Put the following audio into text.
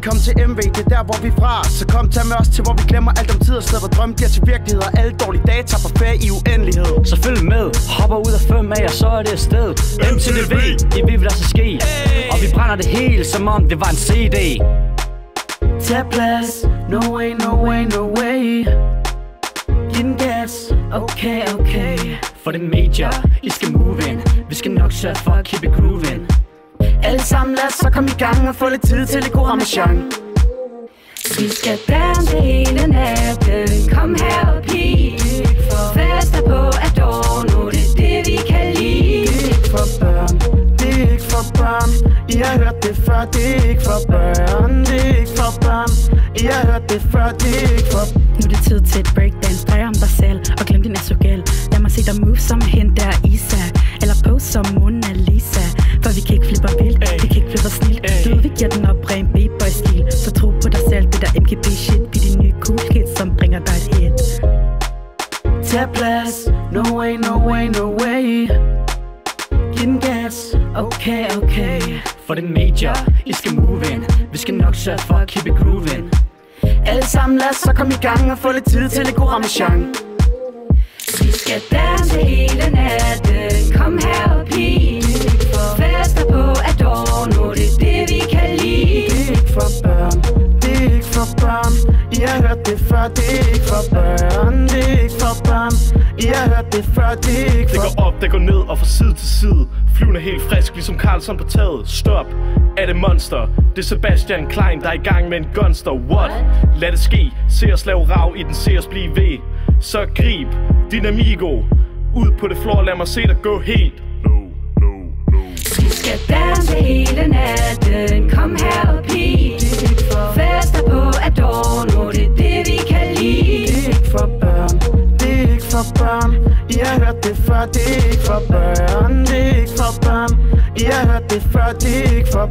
kom til MV, det er der hvor vi er fra. Så kom tag med os til hvor vi glemmer alt om tid og sted, hvor drømme bliver til virkelighed, og alle dårlige dage tager på ferie i uendelighed. Så følg med, hopper ud af 5 af, og så er det afsted. MTV, I ved hvad der skal ske. Og vi brænder det hele, som om det var en CD. Tag plads, no way, no way, no way. Giv den gas, okay, okay. For det major, I skal move in. Vi skal nok sørge for at keep it grooving. Alle sammen lad os så komme i gang og få lidt tid til det gode ramachan. Vi skal danse hele natten, kom her og pig. Fester på Adorno, det er det vi kan lide. Det er ikke for børn, det er ikke for børn. I har hørt det før, det er ikke for børn. Det er ikke for børn, I har hørt det før, det er ikke for. Nu er det tid til et breakdance, drej om dig selv og glem din asogel. Lad mig se dig move som hende der Isa, eller pose som Mona Lisa. For vi kan ikke flippe vildt, vi kan ikke flippe snilt. Du vi giver den op ren B-boy-stil. Så tro på dig selv, det der MGB shit. Vi er de nye cool kids, som bringer dig et hit. Tag plads, no way, no way, no way. Giv den gas, okay, okay. For det major, I skal move in. Vi skal nok sørge for at keep it grooving. Alle sammen lad os så komme i gang og få lidt tid til det gode ramachan. Vi skal danse hele natten, kom her og pig. Fester på Adorno, det er det vi kan lide. Det er ikke for børn, det er ikke for børn. I har hørt det før, det er ikke for børn. Det er ikke for børn, I har hørt det før, det er ikke for. Det går op, det går ned og fra side til side. Flyvende helt frisk, ligesom Carlson på taget. Stop, er det monster? Det er Sebastian Klein, der er i gang med en gunster. What? Lad det ske, se os lave rav i den, se os blive ved. Så grib din amigo ud på det floor, lad mig se dig gå helt. Vi skal danse hele natten, kom her og pig. Fester på Adorno, det er det vi kan lide. Det er ikke for børn, det er ikke for børn. I har hørt det før, det er ikke for børn. Det er ikke for børn, I har hørt det før, det er ikke for